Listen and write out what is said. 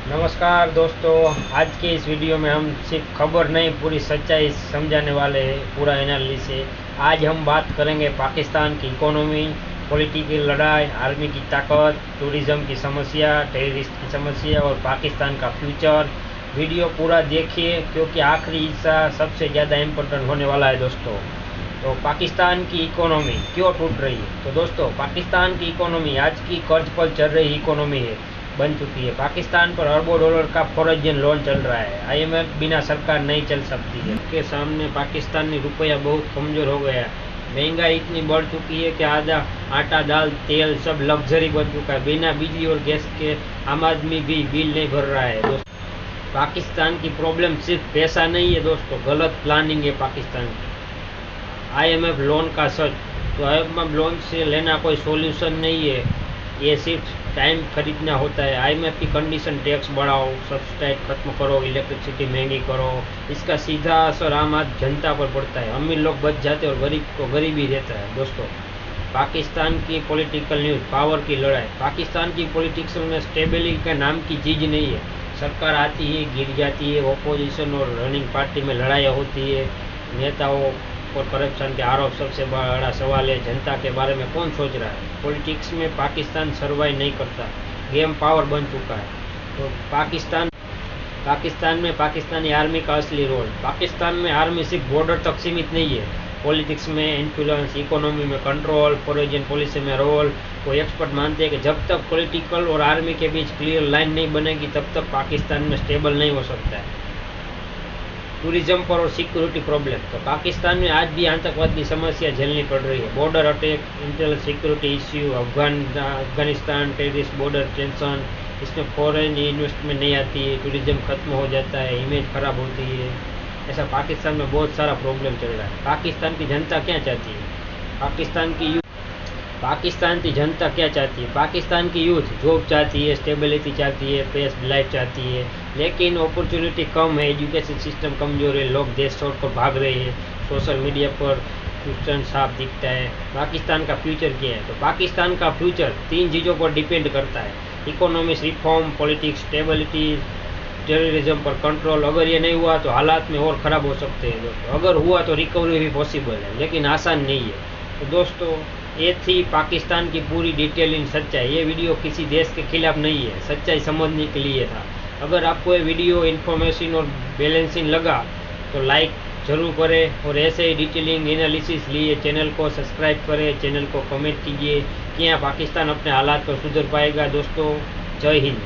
नमस्कार दोस्तों। आज के इस वीडियो में हम सिर्फ खबर नहीं पूरी सच्चाई समझाने वाले हैं, पूरा एनालिसिस है। आज हम बात करेंगे पाकिस्तान की इकोनॉमी, पॉलिटिकल लड़ाई, आर्मी की ताकत, टूरिज्म की समस्या, टेररिस्ट की समस्या और पाकिस्तान का फ्यूचर। वीडियो पूरा देखिए क्योंकि आखिरी हिस्सा सबसे ज़्यादा इम्पोर्टेंट होने वाला है दोस्तों। तो पाकिस्तान की इकोनॉमी क्यों टूट रही है? तो दोस्तों, पाकिस्तान की इकोनॉमी आज की कर्ज पर चल रही इकोनॉमी है, बन चुकी है। पाकिस्तान पर अरबों डॉलर का फॉरेन लोन चल रहा है। आईएमएफ बिना सरकार नहीं चल सकती है। के सामने पाकिस्तानी रुपया बहुत कमज़ोर हो गया है। महंगाई इतनी बढ़ चुकी है कि आधा आटा, दाल, तेल सब लग्जरी बन चुका है। बिना बिजली और गैस के आम आदमी भी बिल नहीं भर रहा है दोस्तों। पाकिस्तान की प्रॉब्लम सिर्फ पैसा नहीं है दोस्तों, गलत प्लानिंग है पाकिस्तान की। आईएमएफ लोन का सच, तो आईएमएफ लोन से लेना कोई सॉल्यूशन नहीं है, ये सिर्फ टाइम खरीदना होता है। आईएमएफ की कंडीशन टैक्स बढ़ाओ, सब्सिडाइज खत्म करो, इलेक्ट्रिसिटी महंगी करो। इसका सीधा असर आम आदमी जनता पर पड़ता है। अमीर लोग बच जाते हैं और गरीब को गरीबी रहता है दोस्तों। पाकिस्तान की पॉलिटिकल न्यूज़, पावर की लड़ाई। पाकिस्तान की पॉलिटिक्स में स्टेबिलिटी का नाम की चीज़ नहीं है। सरकार आती है, गिर जाती है, ओपोजिशन और रनिंग पार्टी में लड़ाइयाँ होती है। नेताओं और करप्शन के आरोप सबसे बड़ा सवाल है। जनता के बारे में कौन सोच रहा है? पॉलिटिक्स में पाकिस्तान सर्वाइव नहीं करता, गेम पावर बन चुका है। तो पाकिस्तान में पाकिस्तानी आर्मी का असली रोल। पाकिस्तान में आर्मी सिर्फ बॉर्डर तक सीमित नहीं है। पॉलिटिक्स में इन्फ्लुएंस, इकोनॉमी में कंट्रोल, फॉरेन पॉलिसी में रोल। कोई एक्सपर्ट मानते हैं कि जब तक पॉलिटिकल और आर्मी के बीच क्लियर लाइन नहीं बनेगी तब तक पाकिस्तान में स्टेबल नहीं हो सकता है। टूरिज्म पर और सिक्योरिटी प्रॉब्लम, तो पाकिस्तान में आज भी आतंकवाद की समस्या झेलनी पड़ रही है। Border attack, internal security issue, Afghanistan terrorist, border tension, इसमें फॉरेन इन्वेस्टमेंट नहीं आती है, टूरिज्म खत्म हो जाता है, इमेज खराब होती है। ऐसा पाकिस्तान में बहुत सारा प्रॉब्लम चल रहा है। पाकिस्तान की जनता क्या चाहती है? पाकिस्तान की जनता क्या चाहती है? पाकिस्तान की यूथ जॉब चाहती है, स्टेबिलिटी चाहती है, पेस लाइफ चाहती है, लेकिन अपॉर्चुनिटी कम है, एजुकेशन सिस्टम कमज़ोर है, लोग देश छोड़कर भाग रहे हैं। सोशल मीडिया पर फ्यूचर साफ दिखता है। पाकिस्तान का फ्यूचर क्या है? तो पाकिस्तान का फ्यूचर 3 चीज़ों पर डिपेंड करता है। Economic reform, politics stability, terrorism पर कंट्रोल। अगर ये नहीं हुआ तो हालात में और ख़राब हो सकते हैं दोस्तों। अगर हुआ तो रिकवरी भी पॉसिबल है, लेकिन आसान नहीं है। तो दोस्तों, ये थी पाकिस्तान की पूरी डिटेलिंग सच्चाई। ये वीडियो किसी देश के खिलाफ नहीं है, सच्चाई समझने के लिए था। अगर आपको ये वीडियो इन्फॉर्मेशन और बैलेंसिंग लगा तो लाइक ज़रूर करें, और ऐसे ही डिटेलिंग एनालिसिस लिए चैनल को सब्सक्राइब करें, चैनल को कमेंट कीजिए कि यहाँ पाकिस्तान अपने हालात को सुधर पाएगा दोस्तों। जय हिंद।